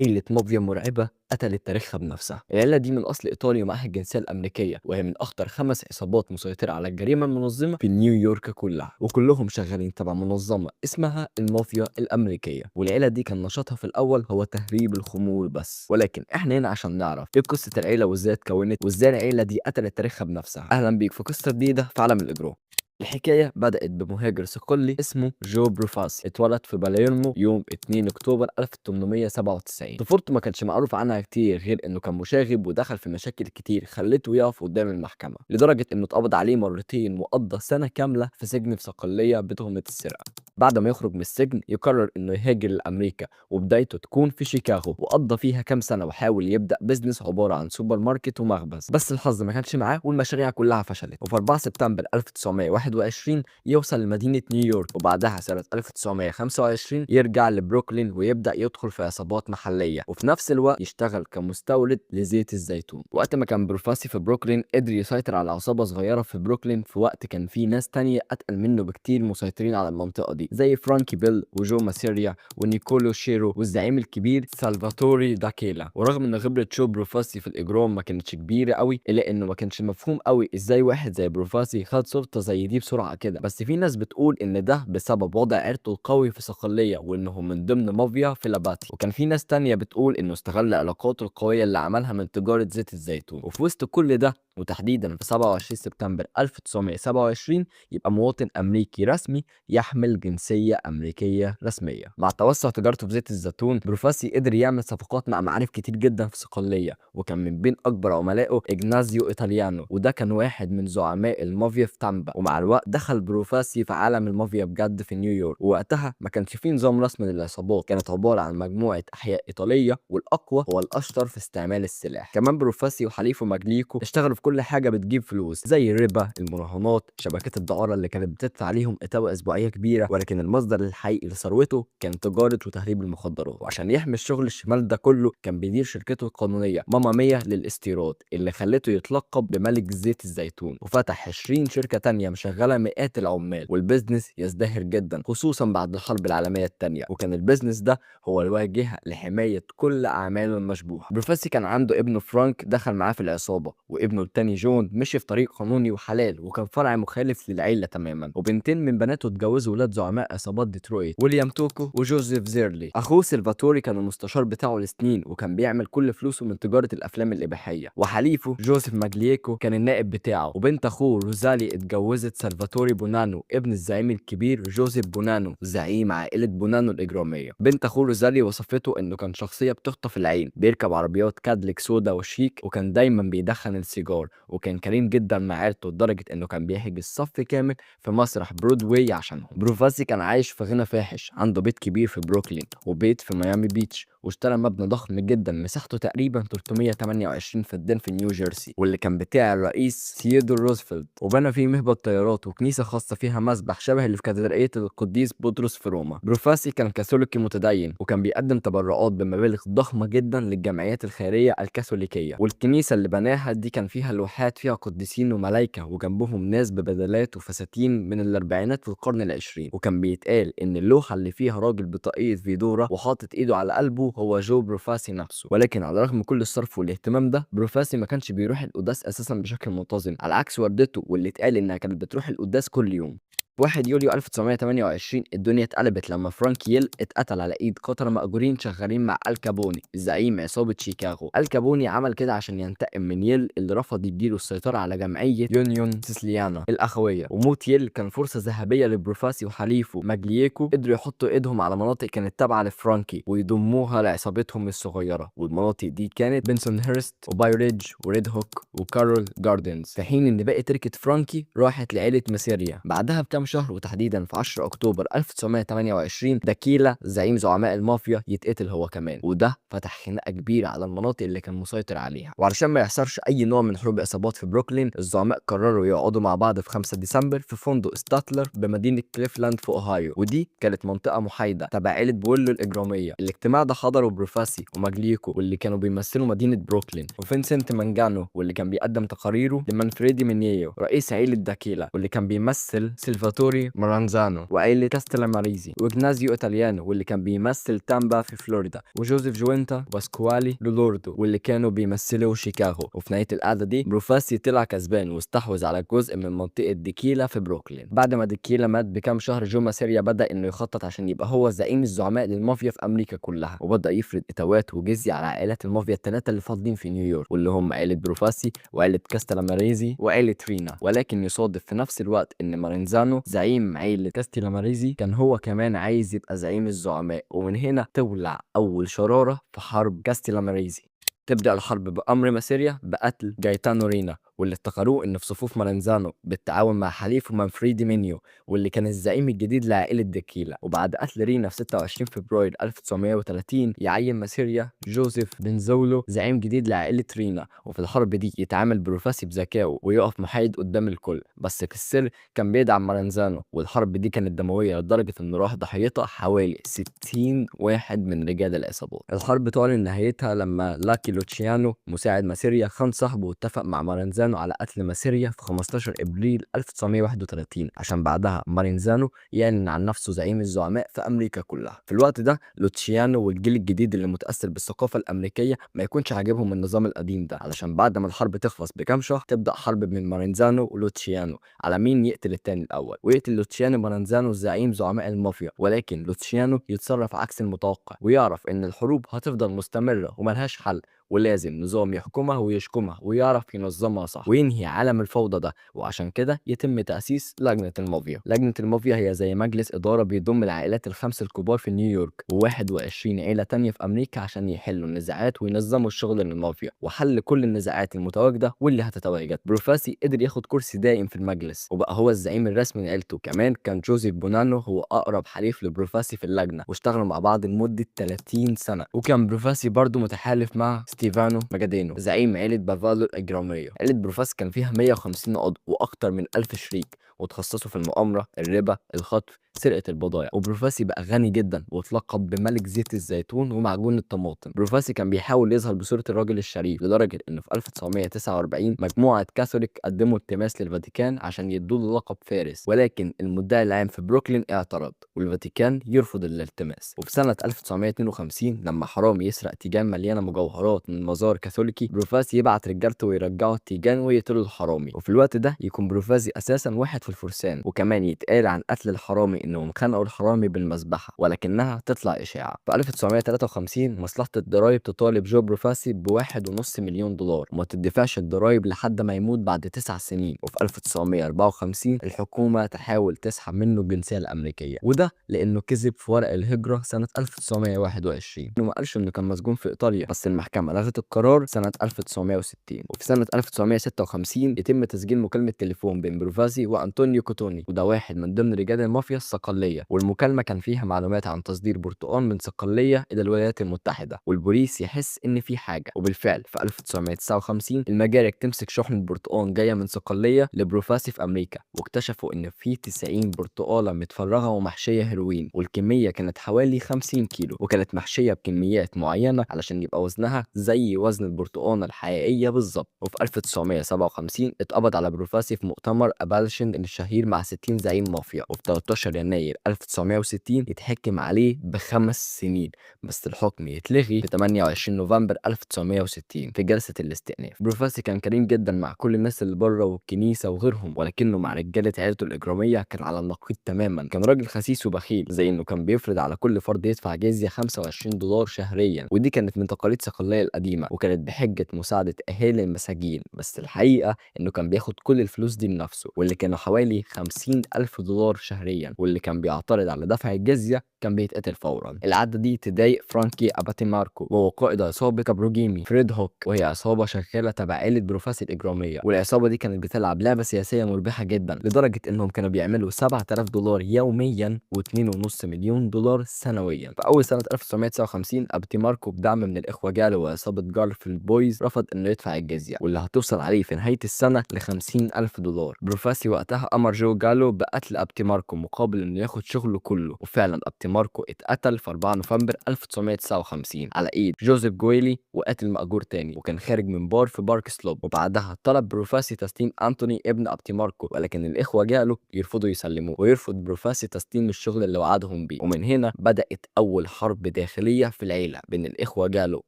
عيلة مافيا مرعبة قتلت تاريخها بنفسها. العيلة دي من أصل إيطالي ومعاها الجنسية الأمريكية، وهي من أخطر 5 عصابات مسيطرة على الجريمة المنظمة في نيويورك كلها، وكلهم شغالين تبع منظمة اسمها المافيا الأمريكية. والعيلة دي كان نشاطها في الأول هو تهريب الخمور بس، ولكن إحنا هنا عشان نعرف إيه قصة العيلة وإزاي اتكونت وإزاي العيلة دي قتلت تاريخها بنفسها. أهلا بيك في قصة جديدة في عالم الإجرام. الحكاية بدأت بمهاجر صقلي اسمه جو بروفاسي، اتولد في باليرمو يوم 2 أكتوبر 1897. طفولته ما كانش معروف عنها كتير غير إنه كان مشاغب ودخل في مشاكل كتير خلته يقف قدام المحكمة، لدرجة إنه اتقبض عليه مرتين وقضى سنة كاملة في سجن في صقلية بتهمة السرقة. بعد ما يخرج من السجن يقرر إنه يهاجر لأمريكا، وبدايته تكون في شيكاغو، وقضى فيها كام سنة وحاول يبدأ بيزنس عبارة عن سوبر ماركت ومخبز، بس الحظ ما كانش معاه والمشاريع كلها فشلت. وفي 4 سبتمبر 1921 يوصل لمدينة نيويورك، وبعدها سنة 1925 يرجع لبروكلين ويبدأ يدخل في عصابات محلية، وفي نفس الوقت يشتغل كمستورد لزيت الزيتون. وقت ما كان بروفاسي في بروكلين قدر يسيطر على عصابة صغيرة في بروكلين، في وقت كان في ناس تانية أتقل منه بكتير مسيطرين على المنطقة دي، زي فرانكي بيل وجو ماسيريا ونيكولو شيرو والزعيم الكبير سالفاتوري داكيلا. ورغم ان خبرة شو بروفاسي في الإجرام ما كانتش كبيرة قوي، إلا إنه ما كانش مفهوم قوي إزاي واحد زي بروفاسي خد سلطة زي دي بسرعة كده. بس في ناس بتقول إن ده بسبب وضع عيلته القوي في صقلية، وإنه من ضمن مافيا فيلاباتي. وكان في ناس تانية بتقول إنه استغل علاقاته القوية اللي عملها من تجارة زيت الزيتون. وفي وسط كل ده وتحديدا في 27 سبتمبر 1927 يبقى مواطن أمريكي رسمي يحمل جنسية أمريكية رسمية. مع توسع تجارته في زيت الزيتون بروفاسي قدر يعمل صفقات مع معارف كتير جدا في صقلية، وكان من بين أكبر عملائه إجنازيو إيطاليانو، وده كان واحد من زعماء المافيا في تامبا. ومع الوقت دخل بروفاسي في عالم المافيا بجد في نيويورك، ووقتها ما كانش فيه نظام رسمي للعصابات، كانت عبارة عن مجموعة أحياء إيطالية، والأقوى هو الأشطر في استعمال السلاح. كمان بروفاسي وحليفه ماجليكو اشتغلوا في كل حاجة بتجيب فلوس، زي الربا، المراهنات، شبكات الدعارة اللي كانت بتدفع عليهم إتاوة أسبوعية كبيرة، ولكن المصدر الحقيقي لثروته كان تجارة وتهريب المخدرات. وعشان يحمي الشغل الشمال ده كله كان بيدير شركته القانونية ماما مية للاستيراد، اللي خلته يتلقب بملك زيت الزيتون، وفتح 20 شركة تانية مشغلة مئات العمال، والبيزنس يزدهر جدا خصوصا بعد الحرب العالمية التانية، وكان البيزنس ده هو الواجهة لحماية كل أعماله المشبوهة. بروفيسي كان عنده ابنه فرانك دخل معاه في العصابة، وابنه التاني جون مشي في طريق قانوني وحلال وكان فرع مخالف للعيلة تماما. وبنتين من بناته اتجوزوا ولاد زعماء عصابات ديترويت، ويليام توكو وجوزيف زيرلي. اخوه سيلفاتوري كان المستشار بتاعه لسنين، وكان بيعمل كل فلوسه من تجارة الافلام الاباحية. وحليفه جوزيف ماجلييكو كان النائب بتاعه. وبنت اخوه روزالي اتجوزت سلفاتوري بونانو ابن الزعيم الكبير جوزيف بونانو زعيم عائلة بونانو الإجرامية. بنت اخوه روزالي وصفته انه كان شخصية بتخطف العين، بيركب عربيات كادليك سودا وشيك، وكان دايما بيدخن السيجار، وكان كريم جدا مع عيلته لدرجة انه كان بيحجز صف كامل في مسرح برودواي عشانهم. بروفاسي كان عايش في غنى فاحش، عنده بيت كبير في بروكلين وبيت في ميامي بيتش، واشترى مبنى ضخم جدا مساحته تقريبا 328 فدان في نيو جيرسي، واللي كان بتاع الرئيس ثيودور روزفلت، وبنى فيه مهبط طيارات وكنيسة خاصة فيها مسبح شبه اللي في كاتدرائية القديس بطرس في روما. بروفاسي كان كاثوليكي متدين، وكان بيقدم تبرعات بمبالغ ضخمة جدا للجمعيات الخيرية الكاثوليكية. والكنيسة اللي بناها دي كان فيها لوحات فيها قديسين وملايكة، وجنبهم ناس ببدلات وفساتين من الأربعينات في القرن العشرين. وكان بيتقال إن اللوحة اللي فيها راجل بطاقية فيدورا وحاطط إيده على قلبه هو جو بروفاسي نفسه. ولكن على الرغم من كل الصرف والاهتمام ده بروفاسي ما كانش بيروح القداس أساسا بشكل منتظم، على عكس والدته واللي اتقال إنها كانت بتروح القداس كل يوم. 1 يوليو 1928 الدنيا اتقلبت لما فرانك ييل اتقتل على ايد قتلة مأجورين شغالين مع الكابوني زعيم عصابة شيكاغو. الكابوني عمل كده عشان ينتقم من ييل اللي رفض يديله السيطرة على جمعية يونيون سيسليانا الأخوية. وموت ييل كان فرصة ذهبية لبروفاسي وحليفه ماجلييكو، قدروا يحطوا ايدهم على مناطق كانت تابعة لفرانكي ويضموها لعصابتهم الصغيرة. والمناطق دي كانت بنسون هيرست وباي ريدج وريد هوك وكارول جاردنز، في حين ان باقي تركة فرانكي راحت لعيلة ماسيريا. بعدها بكام شهر وتحديدا في 10 اكتوبر 1928 داكيلا زعيم زعماء المافيا يتقتل هو كمان، وده فتح خناقه كبيره على المناطق اللي كان مسيطر عليها. وعلشان ما يحصلش اي نوع من حروب عصابات في بروكلين الزعماء قرروا يقعدوا مع بعض في 5 ديسمبر في فندق ستاتلر بمدينه كليفلاند في اوهايو، ودي كانت منطقه محايده تبع عيله بولو الاجراميه. الاجتماع ده حضره بروفاسي وماجليكو واللي كانوا بيمثلوا مدينه بروكلين، وفينسنت مانجانو واللي كان بيقدم تقاريره لمانفريدي مينيو رئيس عيله داكيلا، واللي كان بيمثل سيلفاتوري سالفاتوري مارانزانو وعيلة كاستلاماريزي وإجنازيو إيطاليانو واللي كان بيمثل تامبا في فلوريدا وجوزيف جوينتا واسكوالي لولوردو واللي كانوا بيمثلوا شيكاغو. وفي نهاية القعدة دي بروفاسي طلع كسبان واستحوذ على جزء من منطقة ديكيلا في بروكلين. بعد ما ديكيلا مات بكام شهر جو ماسيريا بدأ إنه يخطط عشان يبقى هو زعيم الزعماء للمافيا في أمريكا كلها، وبدأ يفرض إتاوات وجزية على عائلات المافيا الثلاثة اللي فاضلين في نيويورك واللي هم عائلة بروفاسي وعائلة كاستلاماريزي وعائلة رينا. ولكن يصادف في نفس الوقت إن مارينزانو زعيم عائلة كاستلاماريزي كان هو كمان عايز يبقى زعيم الزعماء، ومن هنا تولع أول شرارة في حرب كاستلاماريزي. تبدأ الحرب بأمر ماسيريا بقتل جايتانو رينا واللي افتكروه إن في صفوف مارنزانو بالتعاون مع حليفه مانفريدي مينيو واللي كان الزعيم الجديد لعائلة ديكيلا. وبعد قتل رينا في 26 فبراير 1930 يعين ماسيريا جوزيف بنزولو زعيم جديد لعائلة رينا. وفي الحرب دي يتعامل بروفاسي بذكائه ويقف محايد قدام الكل، بس في السر كان بيدعم مارنزانو. والحرب دي كانت دموية لدرجة إن راح ضحيتها حوالي 60 واحد من رجال العصابات. الحرب تعلن نهايتها لما لاكي لوتشيانو مساعد ماسيريا خان صاحبه واتفق مع مارنزانو على قتل ماسيريا في 15 ابريل 1931 عشان بعدها مارنزانو يعلن عن نفسه زعيم الزعماء في امريكا كلها. في الوقت ده لوتشيانو والجيل الجديد اللي متاثر بالثقافه الامريكيه ما يكونش عاجبهم النظام القديم ده، علشان بعد ما الحرب تخلص بكام شهر تبدا حرب بين مارنزانو ولوتشيانو على مين يقتل التاني الاول. ويقتل لوتشيانو مارنزانو زعيم زعماء المافيا، ولكن لوتشيانو يتصرف عكس المتوقع ويعرف ان الحروب هتفضل مستمره وملهاش حل، ولازم نظام يحكمها ويشكمها ويعرف ينظمها صح وينهي عالم الفوضى ده. وعشان كده يتم تأسيس لجنة المافيا. لجنة المافيا هي زي مجلس إدارة بيضم العائلات الخمس الكبار في نيويورك و21 عيلة تانية في أمريكا عشان يحلوا النزاعات وينظموا الشغل للمافيا وحل كل النزاعات المتواجدة واللي هتتواجد. بروفاسي قدر ياخد كرسي دائم في المجلس وبقى هو الزعيم الرسمي لعيلته. كمان كان جوزيف بونانو هو أقرب حليف لبروفاسي في اللجنة واشتغلوا مع بعض لمدة 30 سنة. وكان بروفاسي برضو متحالف مع ستيفانو ماجادينو زعيم عيلة بافالو الإجرامية. عيلة بروفاسي كان فيها 150 عضو وأكتر من 1000 شريك وتخصصوا في المؤامرة، الربا، الخطف، سرقة البضائع. وبروفاسي بقى غني جدا واتلقب بملك زيت الزيتون ومعجون الطماطم. بروفاسي كان بيحاول يظهر بصورة الراجل الشريف لدرجة إنه في 1949 مجموعة كاثوليك قدموا التماس للفاتيكان عشان يدوا له لقب فارس، ولكن المدعي العام في بروكلين اعترض والفاتيكان يرفض الالتماس. وفي سنة 1952 لما حرامي يسرق تيجان مليانة مجوهرات من مزار كاثوليكي بروفاسي يبعت رجالته ويرجعوا التيجان ويقتلوا الحرامي. وفي الوقت ده يكون بروفاسي أساسا واحد في الفرسان، وكمان يتقال عن قتل الحرامي انهم خنقوا الحرامي بالمذبحه ولكنها تطلع اشاعه. في 1953 مصلحه الضرايب تطالب جو بروفاسي ب1.5 مليون دولار وما تدفعش الضرايب لحد ما يموت بعد 9 سنين. وفي 1954 الحكومه تحاول تسحب منه الجنسيه الامريكيه، وده لانه كذب في ورق الهجره سنه 1921 وما قالش انه كان مسجون في ايطاليا، بس المحكمه لغت القرار سنه 1960. وفي سنه 1956 يتم تسجيل مكالمه تليفون بين بروفاسي وانطونيو كوتوني، وده واحد من ضمن رجال المافيا الصقلية. والمكالمة كان فيها معلومات عن تصدير برتقال من صقلية إلى الولايات المتحدة والبوليس يحس إن في حاجة. وبالفعل في 1959 المجاري تمسك شحنة برتقال جاية من صقلية لبروفاسي في أمريكا، واكتشفوا إن في 90 برتقالة متفرغة ومحشية هيروين، والكمية كانت حوالي 50 كيلو وكانت محشية بكميات معينة علشان يبقى وزنها زي وزن البرتقالة الحقيقية بالظبط. وفي 1957 اتقبض على بروفاسي في مؤتمر أبالشن الشهير مع 60 زعيم مافيا. وفي 13 يناير 1960 يتحكم عليه ب5 سنين، بس الحكم يتلغي في 28 نوفمبر 1960 في جلسة الاستئناف. بروفاسي كان كريم جدا مع كل الناس اللي بره والكنيسة وغيرهم، ولكنه مع رجالة عيلته الإجرامية كان على النقيض تماما. كان راجل خسيس وبخيل، زي إنه كان بيفرض على كل فرد يدفع جزية 25 دولار شهريا، ودي كانت من تقاليد صقلية القديمة وكانت بحجة مساعدة أهالي المساجين. بس الحقيقة إنه كان بياخد كل الفلوس دي لنفسه، واللي كانوا حوالي 50,000 دولار شهريا، واللي كان بيعترض على دفع الجزية كان بيتقتل فورا. العادة دي تضايق فرانكي أباتي ماركو وهو قائد عصابة كابروجيمي فريد هوك، وهي عصابة شغالة تبع عائلة بروفاسي الإجرامية. والعصابة دي كانت بتلعب لعبة سياسية مربحة جدا لدرجة إنهم كانوا بيعملوا 7000 دولار يوميا و2.5 مليون دولار سنويا. في أول سنة 1959 أباتي ماركو بدعم من الإخوة جالو وعصابة جارفيلد بويز رفض إنه يدفع الجزية، واللي هتوصل عليه في نهاية السنة ل50,000 دولار. بروفاسي وقتها فأمر جو جالو بقتل أبتيماركو مقابل إنه ياخد شغله كله، وفعلا أبتيماركو اتقتل في 4 نوفمبر 1959 على إيد جوزيف جويلي وقاتل مأجور تاني، وكان خارج من بار في بارك سلوب. وبعدها طلب بروفاسي تسليم أنتوني ابن أبتيماركو، ولكن الإخوة جالو يرفضوا يسلموه، ويرفض بروفاسي تسليم الشغل اللي وعدهم بيه. ومن هنا بدأت أول حرب داخلية في العيلة بين الإخوة جالو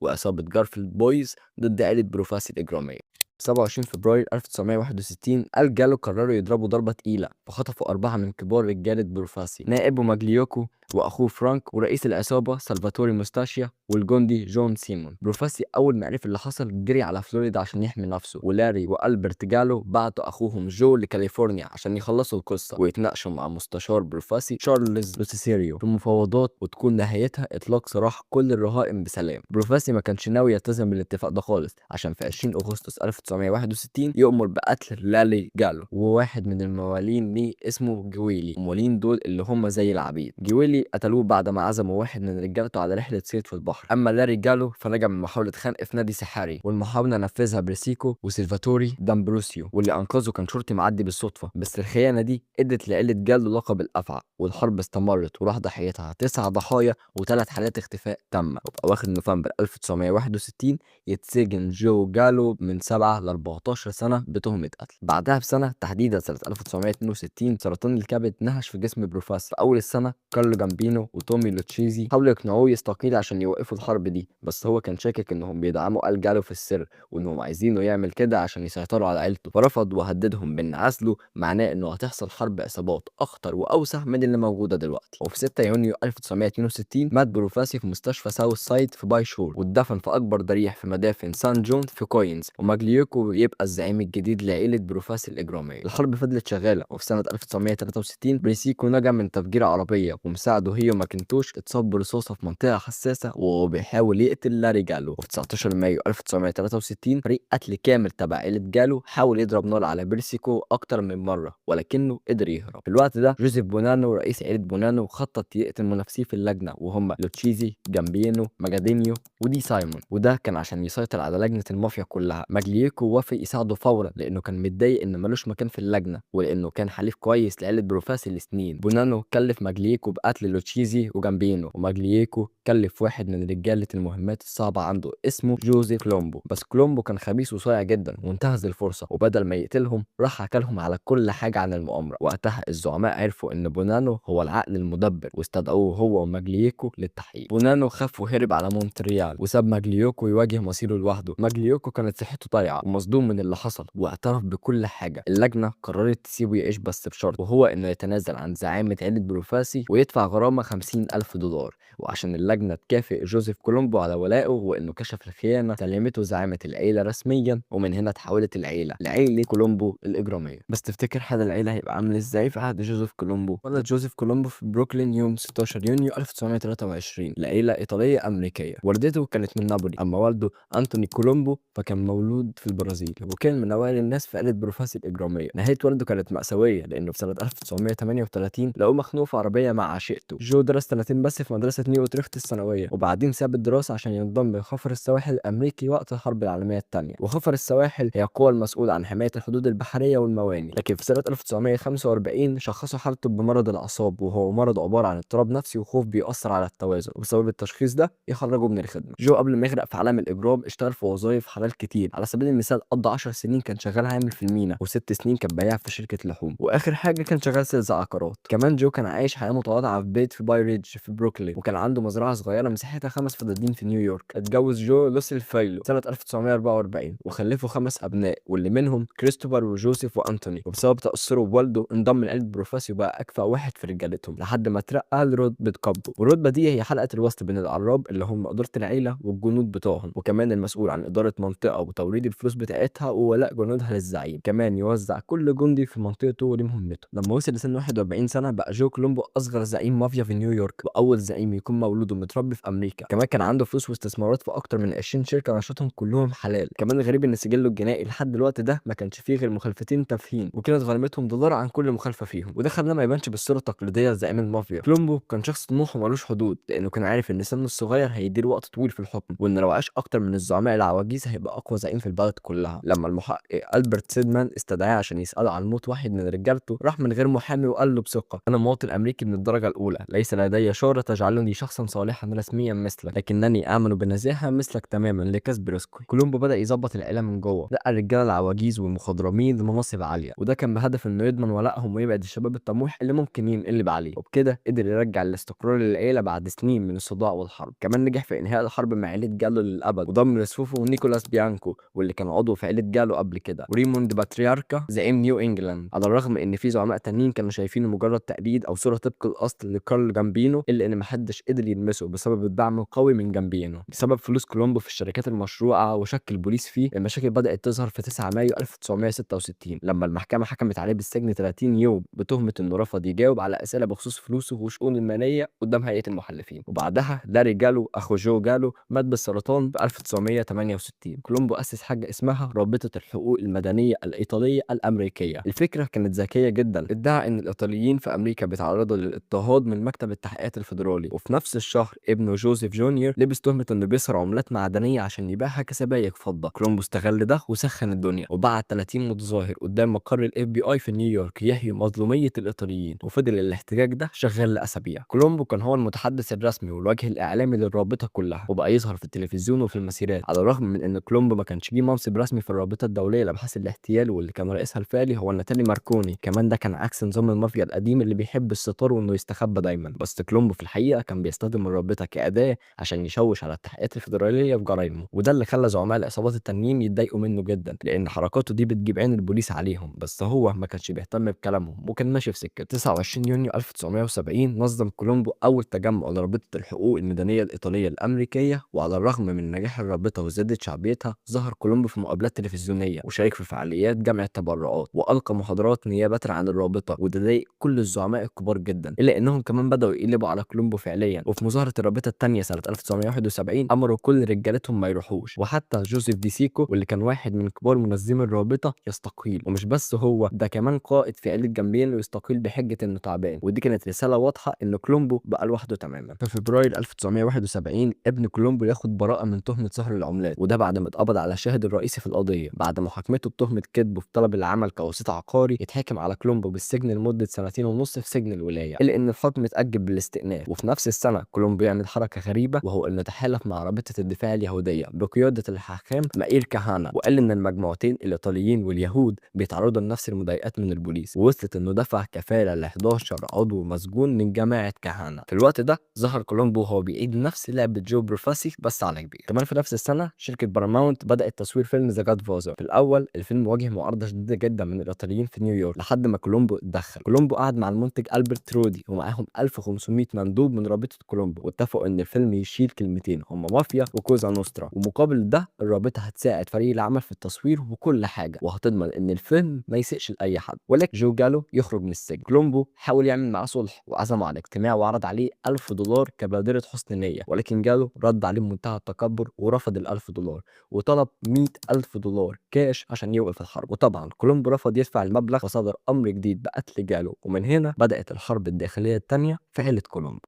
وعصابة جارفيلد بويز ضد عيلة بروفاسي الإجرامية. 27 فبراير 1961 الجالو قرروا يضربوا ضربة تقيلة، فخطفوا 4 من كبار رجالة بروفاسي، نائبه ماجليوكو وأخوه فرانك ورئيس العصابة سالفاتوري موستاشيا والجندي جون سيمون. بروفاسي أول ما عرف اللي حصل جري على فلوريدا عشان يحمي نفسه، ولاري وألبرت جالو بعتوا أخوهم جو لكاليفورنيا عشان يخلصوا القصة ويتناقشوا مع مستشار بروفاسي تشارلز لوسيسيريو في مفاوضات وتكون نهايتها إطلاق سراح كل الرهائن بسلام. بروفاسي ما كانش ناوي يلتزم بالاتفاق ده خالص، عشان في 20 أغسطس 1961 يؤمر بقتل لالي جالو وواحد من الموالين ليه اسمه جويلي. الموالين دول اللي هم زي العبيد. جويلي قتلوه بعد ما عزموا واحد من رجالته على رحلة صيد في البحر. أما لاري جالو فرجع من محاولة خنق في نادي سحاري، والمحاولة نفذها بريسيكو وسيلفاتوري دامبروسيو، واللي أنقذه كان شرطي معدي بالصدفة. بس الخيانة دي ادت لعيلة جالو لقب الأفعى، والحرب استمرت وراح ضحيتها 9 ضحايا و3 حالات اختفاء تامة. وفي أواخر نوفمبر 1961 يتسجن جو جالو من 7 ل 14 سنة بتهمة قتل. بعدها بسنة تحديدا سنة 1962 سرطان الكبد نهش في جسم بروفاس. في أول السنة كارلو جامبينو وتومي لوتشيزي حاولوا يقنعوه يستقيل عشان يوقفوا الحرب دي، بس هو كان شاكك إنهم بيدعموا آل جالو في السر، وإنهم عايزينه يعمل كده عشان يسيطروا على عيلته، فرفض وهددهم بإن عزله معناه إنه هتحصل حرب عصابات أخطر وأوسع من اللي موجودة دلوقتي. وفي 6 يونيو 1962 مات بروفاسي في مستشفى ساوث سايد في باي شور، واتدفن في أكبر ضريح في مدافن سان جون في كوينز. وماجليوكو يبقى الزعيم الجديد لعيلة بروفاسي الإجرامية. الحرب فضلت شغالة، وفي سنة 1963 بريسيكو نجا من تفجير عربية، ومساعده هيو ماكنتوش اتصاب برصاصة في منطقة حساسة وهو بيحاول يقتل لاري جالو. وفي 19 مايو 1963 فريق قتل كامل تبع عيلة جالو حاول يضرب نار على بريسيكو أكتر من مرة، ولكنه قدر يهرب. في الوقت ده جوزيف بونانو رئيس عيلة بونانو خطط يقتل منافسيه في اللجنة، وهم لوتشيزي، جامبينو، ماجادينيو ودي سايمون، وده كان عشان يسيطر على لجنة المافيا كلها. ماجلييكو وافق يساعده فورا لأنه كان متضايق إن ملوش مكان في اللجنة، ولأنه كان حليف كويس لعيلة بروفاسي لسنين. بونانو كلف ماجلييكو بقتل لوتشيزي وجامبينو، وماجلييكو كلف واحد من رجالة المهمات الصعبة عنده اسمه جوزيف كولومبو. بس كولومبو كان خبيث وصايع جدا وانتهز الفرصة، وبدل ما يقتلهم راح حكى لهم على كل حاجة عن المؤامرة. وقتها الزعماء عرفوا إن بونانو هو العقل المدبر، واستدعوه هو وماجلييكو للتحقيق. بونانو خاف وهرب على مونتريال وساب ماجليوكو يواجه مصيره لوحده. ماجليوكو كانت صحته ضايعه ومصدوم من اللي حصل، واعترف بكل حاجه. اللجنه قررت تسيبه يعيش بس بشرط، وهو انه يتنازل عن زعامه عيله بروفاسي ويدفع غرامه $50,000. وعشان اللجنه تكافئ جوزيف كولومبو على ولائه وانه كشف الخيانه، سلمته زعامه العيله رسميا، ومن هنا تحولت العيله لعيله كولومبو الاجراميه. بس تفتكر حال العيله هيبقى عامل ازاي في عهد جوزيف كولومبو؟ ولد جوزيف كولومبو في بروكلين يوم 16 يونيو 1923 لعيله ايطاليه امريكيه. والدته كانت من نابولي، اما والده انتوني كولومبو فكان مولود في البرازيل، وكان من اوائل الناس في عيله بروفاسي الاجراميه. نهايه والده كانت مأساويه، لانه في سنه 1938 لقوه مخنوق في عربيه مع عشيقته. جو درس 2 بس في مدرسه نيو تريخت الثانويه، وبعدين ساب الدراسه عشان ينضم لخفر السواحل الامريكي وقت الحرب العالميه الثانيه. وخفر السواحل هي القوى المسؤوله عن حمايه الحدود البحريه والمواني. لكن في سنه 1945 شخصوا حالته بمرض الاعصاب، وهو مرض عباره عن اضطراب نفسي وخوف بيأثر على التوازن، وبسبب التشخيص ده يخرجوا من الخدمه. جو قبل ما يغرق في عالم الاجرام اشتغل في وظائف حلال كتير. على سبيل المثال قضى 10 سنين كان شغال عامل في المينا، و6 سنين كان بياع في شركه لحوم، واخر حاجه كان شغال سيلز عقارات. كمان جو كان عايش حياه متواضعه في بيت في باي ريدج في بروكلين، وكان عنده مزرعه صغيره مساحتها 5 فدادين في نيويورك. اتجوز جو لوسي فايلو سنه 1944 وخلفوا 5 ابناء، واللي منهم كريستوفر وجوزيف وانتوني. وبسبب تاثره بوالده انضم لعيله بروفاسي وبقى اكفأ واحد في رجالتهم لحد ما اترقى لرتبه كابو. والرتبه دي هي حلقه الوسط بين العراب اللي هم اداره العيله والجنود بتوعهم، وكمان المسؤول عن اداره منطقه وتوريد الفلوس بتاعتها وولاء جنودها للزعيم. كمان يوزع كل جندي في منطقته ولمهمته. لما وصل لسن 41 سنه بقى جو كولومبو اصغر زعيم مافيا في نيويورك، واول زعيم يكون مولود ومتربي في امريكا. كمان كان عنده فلوس واستثمارات في اكتر من 20 شركه نشاطهم كلهم حلال. كمان الغريب ان سجله الجنائي لحد الوقت ده ما كانش فيه غير مخالفتين تافهين، وكانت غرامتهم $1 عن كل مخالفه فيهم، وده خلاه ما يبانش بالصوره التقليديه لزعيم المافيا. كولومبو كان شخص طموح ومالوش حدود، لانه كان عارف ان سنه الصغير هيدير وقت طويل في الحكم، وان لو عاش اكتر من الزعماء العواجيز هيبقى اقوى زعيم في البلد كلها. لما المحقق ألبرت سيدمان استدعاه عشان يسأله عن موت واحد من رجالته، راح من غير محامي وقال له بثقة: أنا مواطن أمريكي من الدرجة الأولى، ليس لدي شهرة تجعلني شخصا صالحا رسميا مثلك، لكنني آمن بنزاهة مثلك تماما لكسب رزقي. كولومبو بدأ يظبط العيلة من جوه، لقى الرجالة العواجيز والمخضرمين لمناصب عالية، وده كان بهدف إنه يضمن ولائهم ويبعد الشباب الطموح اللي ممكن ينقلب عليه، وبكده قدر يرجع الاستقرار للعيلة بعد سنين من الصداع والحرب. كمان نجح في إنهاء الحرب مع عيلة جالو للأبد، وضم لصفوفه نيكولاس بيانكو واللي كان عضو في عيلة جالو قبل كده، وريموند باترياركا زعيم نيو انجلاند. على الرغم ان في زعماء تانيين كانوا شايفينه مجرد تقليد او صورة طبق الاصل لكارل جامبينو، الا ان محدش قدر يلمسه بسبب الدعم القوي من جامبينو. بسبب فلوس كولومبو في الشركات المشروعة وشك البوليس فيه، المشاكل بدأت تظهر في 9 مايو 1966 لما المحكمة حكمت عليه بالسجن 30 يوم بتهمة انه رفض يجاوب على اسئلة بخصوص فلوسه وشؤونه المالية قدام هيئة المحلفين. وبعدها لاري جالو اخو جو جالو مات بالسرطان ب 1968. كولومبو أسس حاجة اسمها رابطة الحقوق المدنية الإيطالية الأمريكية. الفكرة كانت ذكية جدا، ادعى إن الإيطاليين في أمريكا بيتعرضوا للاضطهاد من مكتب التحقيقات الفيدرالي، وفي نفس الشهر ابنه جوزيف جونيور لبس تهمة إنه بيسرق عملات معدنية عشان يبيعها كسبايك فضة. كولومبو استغل ده وسخن الدنيا، وبعت 30 متظاهر قدام مقر الاف بي اي في نيويورك يحيي مظلومية الإيطاليين، وفضل الاحتجاج ده شغال لأسابيع. كولومبو كان هو المتحدث الرسمي والوجه الإعلامي للرابطة كلها، وبقى يظهر في التلفزيون وفي المسيرات. على الرغم من ان كولومبو ما كانش ليه منصب رسمي في الرابطه الدوليه لابحاث الاحتيال، واللي كان رئيسها الفعلي هو ناتالي ماركوني. كمان ده كان عكس نظام المافيا القديم اللي بيحب الستار وانه يستخبى دايما، بس كولومبو في الحقيقه كان بيستخدم الرابطه كاداه عشان يشوش على التحقيقات الفيدراليه في جرايمه، وده اللي خلى زعماء العصابات التانيين يتضايقوا منه جدا، لان حركاته دي بتجيب عين البوليس عليهم. بس هو ما كانش بيهتم بكلامهم وكان ماشي في سكه. 29 يونيو 1970 نظم كولومبو اول تجمع لرابطه الحقوق المدنيه الايطاليه الامريكيه، وعلى الرغم من نجاح الرابطه وزيادة شعبيتها، ظهر كولومبو في مقابلات تلفزيونية وشارك في فعاليات جمع التبرعات وألقى محاضرات نيابة عن الرابطة، وده ضايق كل الزعماء الكبار جدا، إلا إنهم كمان بدأوا يقلبوا على كولومبو فعليا. وفي مظاهرة الرابطة الثانية سنة 1971 أمروا كل رجالتهم ما يروحوش، وحتى جوزيف دي سيكو واللي كان واحد من كبار منظمي الرابطة يستقيل. ومش بس هو ده، كمان قائد في عيلة جامبينو يستقيل بحجة إنه تعبان، ودي كانت رسالة واضحة إن كولومبو بقى لوحده تماما. في فبراير 1971 ابن كولومبو ياخد براءة من تهمة سهر العملات، وده بعد ما اتقبض على الشاهد الرئيسي في القضية. بعد محاكمته بتهمة كذبه في طلب العمل كوسيط عقاري، يتحكم على كولومبو بالسجن لمدة 2.5 سنين في سجن الولاية، إلا إن الحكم اتأجل بالاستئناف. وفي نفس السنة كولومبو يعمل حركة غريبة، وهو إنه تحالف مع رابطة الدفاع اليهودية بقيادة الحاكم مائير كهانا، وقال إن المجموعتين الإيطاليين واليهود بيتعرضوا لنفس المضايقات من البوليس، ووصلت إنه دفع كفالة ل 11 عضو مسجون من جماعة كهانا. في الوقت ده ظهر كولومبو وهو بيعيد نفس لعبة جو بروفاسي بس على كبير. كمان في نفس السنة شركة باراماونت بدأت تصوير فيلم ذا جاد فازر. في الأول الفيلم واجه معارضة شديدة جدا من الإيطاليين في نيويورك لحد ما كولومبو اتدخل. كولومبو قعد مع المنتج ألبرت رودي ومعاهم 1500 مندوب من رابطة كولومبو، واتفقوا إن الفيلم يشيل كلمتين هما مافيا وكوزا نوسترا، ومقابل ده الرابطة هتساعد فريق العمل في التصوير وكل حاجة، وهتضمن إن الفيلم ما يسيئش لأي حد. ولكن جو جالو يخرج من السجن. كولومبو حاول يعمل معاه صلح وعزمه على اجتماع وعرض عليه $1000 كبادرة حسن نية، ولكن جالو رد عليه بمنتهى التكبر ورفض $1000 وطلب $100,000 كاش عشان يوقف الحرب. وطبعا كولومبو رفض يدفع المبلغ، وصدر أمر جديد بقتل جالو، ومن هنا بدأت الحرب الداخلية الثانية في عيلة كولومبو.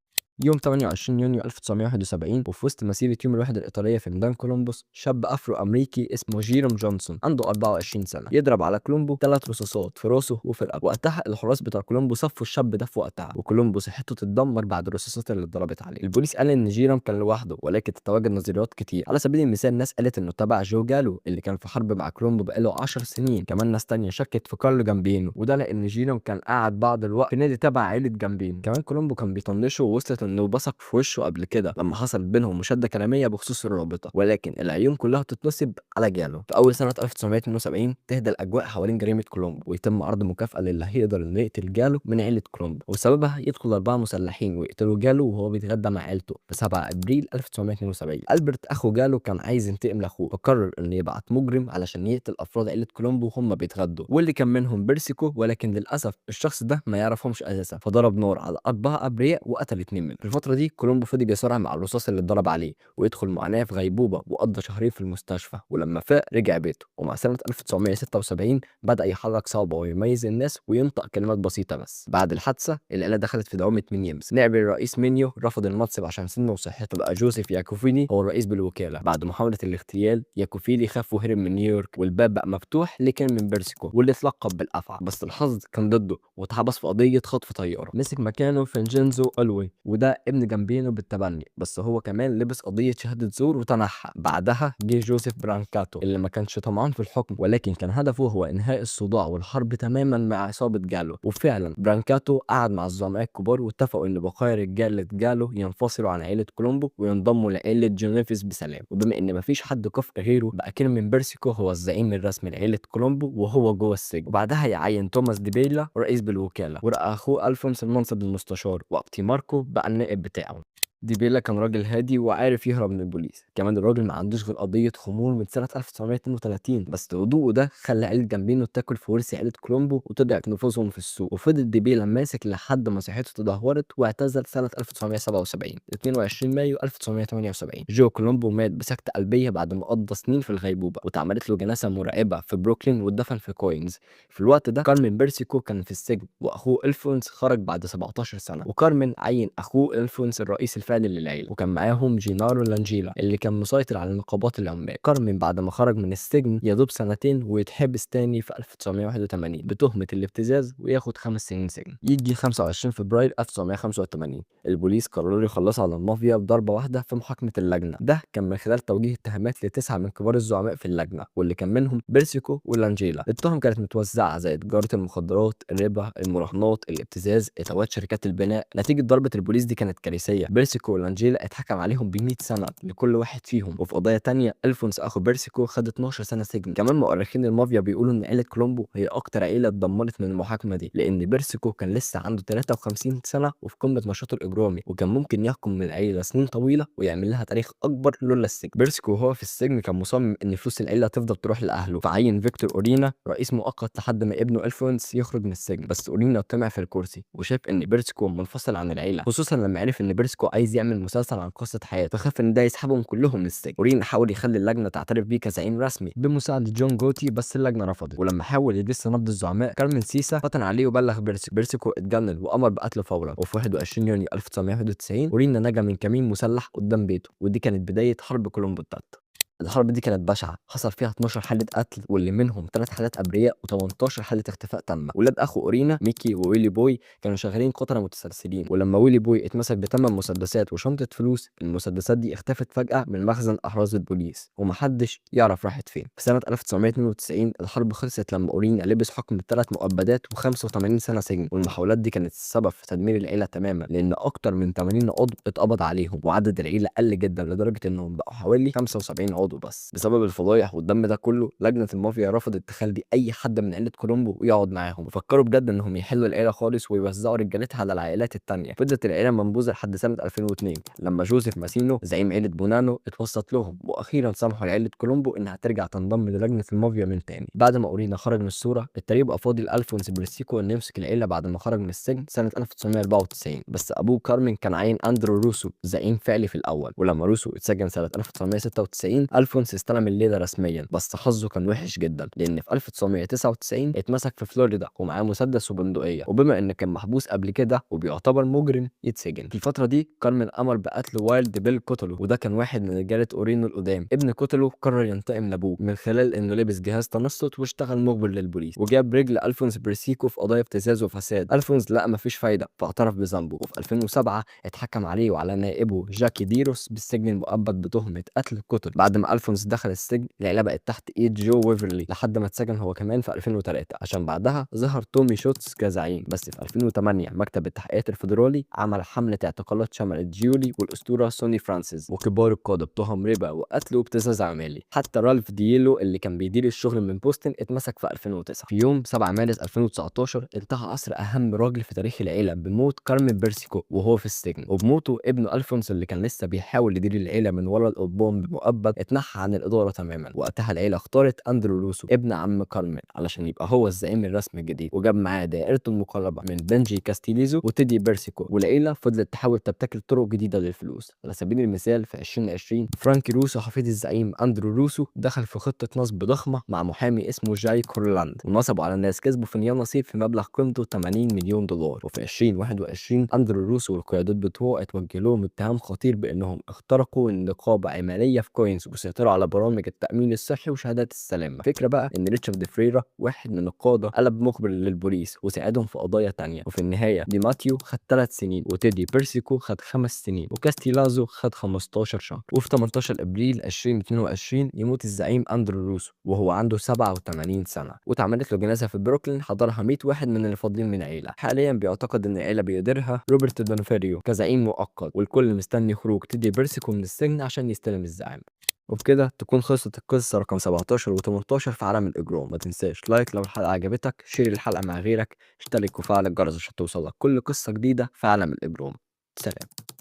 يوم 28 يونيو 1971 وفي وسط مسيرة يوم الوحدة الإيطالية في ميدان كولومبوس، شاب أفرو أمريكي اسمه جيروم جونسون عنده 24 سنة يضرب على كولومبو 3 رصاصات في راسه وفي رقبته. وقتها الحراس بتاع كولومبو صفوا الشاب ده في وقتها، وكولومبو صحته تتدمر بعد الرصاصات اللي اتضربت عليه. البوليس قال إن جيروم كان لوحده، ولكن تتواجد نظريات كتير. على سبيل المثال ناس قالت إنه تبع جو جالو اللي كان في حرب مع كولومبو بقاله 10 سنين. كمان ناس تانية شكت في كارلو جامبينو، وده لأن جيروم كان قاعد بعض الوقت في نادي تبع عيلة جامبينو. كمان كولومبو كان بيطنشه، ووصلت إنه بصق في وشه قبل كده لما حصل بينهم مشادة كلامية بخصوص الرابطة، ولكن العيون كلها تتنصب على جالو. في أول سنة 1972 تهدى الأجواء حوالين جريمة كولومبو، ويتم عرض مكافأة للي هيقدر إنه يقتل جالو من عيلة كولومبو، وسببها يدخل 4 مسلحين ويقتلوا جالو وهو بيتغدى مع عيلته في 7 أبريل 1972. ألبرت أخو جالو كان عايز ينتقم لأخوه، فقرر إنه يبعت مجرم علشان يقتل أفراد عيلة كولومبو وهم بيتغدوا، واللي كان منهم بيرسيكو، ولكن للأسف الشخص ده ما يعرفهمش أساسا، فضرب نار على 4 أبرياء وقتل 2 منهم. كامل. في الفترة دي كولومبو فضل بيصارع مع الرصاص اللي اتضرب عليه ويدخل معاناة في غيبوبة وقضى شهرين في المستشفى، ولما فاق رجع بيته. ومع سنة 1976 بدأ يحرك صوابعه ويميز الناس وينطق كلمات بسيطة بس. بعد الحادثة العيلة دخلت في دوامة مينيمز. نائب الرئيس مينيو رفض المنصب عشان سنه وصحته، بقى جوزيف ياكوفيلي هو الرئيس بالوكالة. بعد محاولة الاغتيال ياكوفيلي خاف وهرب من نيويورك، والباب بقى مفتوح لكارمن بيرسيكو واللي اتلقب بالأفعى، بس الحظ كان ضده واتحبس في قضية خطف طيارة. مسك مكانه فينجينزو ألوي، وده ابن جامبينو بالتبني، بس هو كمان لبس قضية شهادة زور وتنحى. بعدها جه جوزيف برانكاتو اللي ما كانش طمعان في الحكم، ولكن كان هدفه هو إنهاء الصداع والحرب تماما مع عصابة جالو. وفعلا برانكاتو قعد مع الزعماء الكبار واتفقوا إن بقايا رجالة جالو ينفصلوا عن عائلة كولومبو وينضموا لعائلة جونيفيس بسلام. وبما إن مفيش حد كفء غيره، بقى كيرمن بيرسيكو هو الزعيم الرسمي لعائلة كولومبو وهو جوه السجن. وبعدها يعين توماس ديبيلا رئيس بالوكالة، ورقى أخوه ألفونس المنصب المستشار، وأبتي ماركو بقى النائب بتاعه. ديبيلا كان راجل هادي وعارف يهرب من البوليس، كمان الراجل ما عندوش غير قضية خمول من سنة 1932، بس هدوءه ده خلى عيلة جامبينو تاكل في ورث عيلة كولومبو وتضعف نفوذهم في السوق. وفضل ديبيلا ماسك لحد ما صحته تدهورت واعتزل سنة 1977. 22 مايو 1978 جو كولومبو مات بسكتة قلبية بعد ما قضى سنين في الغيبوبة، واتعملت له جنازة مرعبة في بروكلين واتدفن في كوينز. في الوقت ده كارمن بيرسيكو كان في السجن، واخوه الفونس خرج بعد 17 سنة، وكارمن عين اخوه الفونس الرئيس الفعلي للعيلة، وكان معاهم جينارو لانجيلا اللي كان مسيطر على نقابات العمال. كارمن بعد ما خرج من السجن يدوب سنتين ويتحبس تاني في 1981 بتهمة الابتزاز وياخد 5 سنين سجن. يجي 25 فبراير 1985 البوليس قرروا يخلصوا على المافيا بضربة واحدة في محاكمة اللجنة. ده كان من خلال توجيه اتهامات لتسعة من كبار الزعماء في اللجنة، واللي كان منهم بيرسيكو ولانجيلا. التهم كانت متوزعة زي تجارة المخدرات، الربا، المراهنات، الابتزاز، اتوات شركات البناء. نتيجة ضربة البوليس دي كانت كارثية. بيرسيكو ولانجيلا اتحكم عليهم ب 100 سنة لكل واحد فيهم، وفي قضايا تانية الفونس اخو بيرسيكو خد 12 سنة سجن. كمان مؤرخين المافيا بيقولوا ان عيلة كولومبو هي اكتر عيلة اتدمرت من المحاكمة دي، لان بيرسيكو كان لسه عنده 53 سنة وفي قمة نشاطه الإجرامي، وكان ممكن يحكم من العيلة سنين طويلة ويعمل لها تاريخ أكبر لولا السجن. بيرسيكو وهو في السجن كان مصمم إن فلوس العيلة تفضل تروح لأهله، فعين فيكتور أورينا رئيس مؤقت لحد ما ابنه الفونس يخرج من السجن. بس أورينا طمع في الكرسي وشاف إن بيرسيكو منفصل عن العيلة، خصوصا لما عرف إن بيرسيكو عايز يعمل مسلسل عن قصة حياته، فخاف إن ده يسحبهم كلهم من السجن. أورينا حاول يخلي اللجنة تعترف بيه كزعيم رسمي بمساعدة جون جوتي، بس اللجنة رفضت. ولما حاول يدس نبض الزعماء كارمن سيسا فتن عليه وبلغ بيرسيكو اتجنن وأمر بقتله فورا. وفي 21 يونيو 1991 أورينا نجا من كمين مسلح قدام بيته، ودي كانت بداية حرب كولومبو الثالثة. الحرب دي كانت بشعة، حصل فيها 12 حالة قتل واللي منهم 3 حالات أبرياء و18 حالة اختفاء تامة. ولاد أخو أورينا ميكي وويلي بوي كانوا شغالين قتلة متسلسلين، ولما ويلي بوي اتمسك ب8 مسدسات وشنطة فلوس، المسدسات دي اختفت فجأة من مخزن أحراز البوليس ومحدش يعرف راحت فين. في سنة 1992 الحرب خلصت لما أورينا لبس حكم 3 مؤبدات و85 سنة سجن، والمحاولات دي كانت السبب في تدمير العيلة تماما، لأن أكتر من 80 عضو اتقبض عليهم وعدد العيلة قل جدا لدرجة إنهم بقوا حوالي 75 عضو بس. بسبب الفضايح والدم ده كله لجنة المافيا رفضت تخلي أي حد من عيلة كولومبو يقعد معاهم، وفكروا بجد إنهم يحلوا العيلة خالص ويوزعوا رجالتها على العائلات التانية. فضلت العيلة منبوذة لحد سنة 2002 لما جوزيف ماسينو زعيم عيلة بونانو اتوسط لهم وأخيرا سمحوا لعيلة كولومبو إنها ترجع تنضم للجنة المافيا من تاني. بعد ما أورينا خرج من الصورة الطريق بقى فاضي لألفونس بريسيكو إنه يمسك العيلة بعد ما خرج من السجن سنة 1994، بس أبوه كارمن كان عين أندرو روسو زعيم فعلي في الأول. ولما روسو اتسجن سنة 1996 ألفونس استلم الليلة رسميا، بس حظه كان وحش جدا لأن في 1999 اتمسك في فلوريدا ومعاه مسدس وبندقية، وبما إنه كان محبوس قبل كده وبيعتبر مجرم يتسجن. في الفترة دي كارمن أمر بقتل وايلد بيل كوتلو، وده كان واحد من رجالة أورينو القدام. ابن كوتلو قرر ينتقم لأبوه من خلال إنه لبس جهاز تنصت واشتغل مخبر للبوليس، وجاب رجل ألفونس بريسيكو في قضايا ابتزاز وفساد. ألفونس لقى مفيش فايدة فاعترف بذنبه، وفي 2007 اتحكم عليه وعلى نائبه جاكي ديروس بالسجن المؤبد بتهمة قتل كوتلو. بعد ما ألفونس دخل السجن العيلة بقت تحت ايد جو ويفرلي لحد ما اتسجن هو كمان في 2003، عشان بعدها ظهر تومي شوتس كزعيم. بس في 2008 مكتب التحقيقات الفيدرالي عمل حملة اعتقالات شملت جيولي والأسطورة سوني فرانسيس وكبار القادة بتهم ربا وقتل وابتزاز عمالي. حتى رالف دييلو اللي كان بيدير الشغل من بوستن اتمسك في 2009. في يوم 7 مارس 2019 انتهى عصر أهم راجل في تاريخ العيلة بموت كارمن بيرسيكو وهو في السجن، وبموته ابنه ألفونس اللي كان لسه بيحاول يدير العيلة من ورا القضبان بمؤبد وتنحى عن الإدارة تماما. وقتها العيلة اختارت أندرو روسو ابن عم كارمن علشان يبقى هو الزعيم الرسمي الجديد، وجاب معاه دائرته المقربة من بنجي كاستيليزو وتيدي بيرسيكو. والعيلة فضلت تحاول تبتكر طرق جديدة للفلوس. على سبيل المثال في 2020 فرانكي روسو حفيد الزعيم أندرو روسو دخل في خطة نصب ضخمة مع محامي اسمه جاي كورلاند، ونصبوا على الناس، كسبوا في نياه نصيب في مبلغ قيمته 80 مليون دولار. وفي 2021 أندرو روسو والقيادات بتوعه اتوجه لهم اتهام خطير بأنهم اخترقوا النقابة عملية في كوينز وسيطروا على برامج التأمين الصحي وشهادات السلامة. الفكرة بقى إن ريتشارد فريرا واحد من القادة قلب مخبر للبوليس وساعدهم في قضايا تانية. وفي النهاية دي ماتيو خد 3 سنين، وتيدي بيرسيكو خد 5 سنين، وكاستيلازو خد 15 شهر. وفي 18 ابريل 2022 يموت الزعيم اندرو روسو وهو عنده 87 سنه، واتعملت له جنازه في بروكلين حضرها 100 واحد من اللي فاضلين من العيله. حاليا بيعتقد ان العيله بيديرها روبرت دونفيريو كزعيم مؤقت، والكل مستني خروج تيدي بيرسيكو من السجن عشان يستلم الزعامه. وبكده تكون خلصت القصة رقم 17 و18 في عالم الإجرام. ما تنساش لايك لو الحلقة عجبتك، شير الحلقة مع غيرك، اشترك وفعل الجرس عشان توصلك كل قصة جديدة في عالم الإجرام. سلام.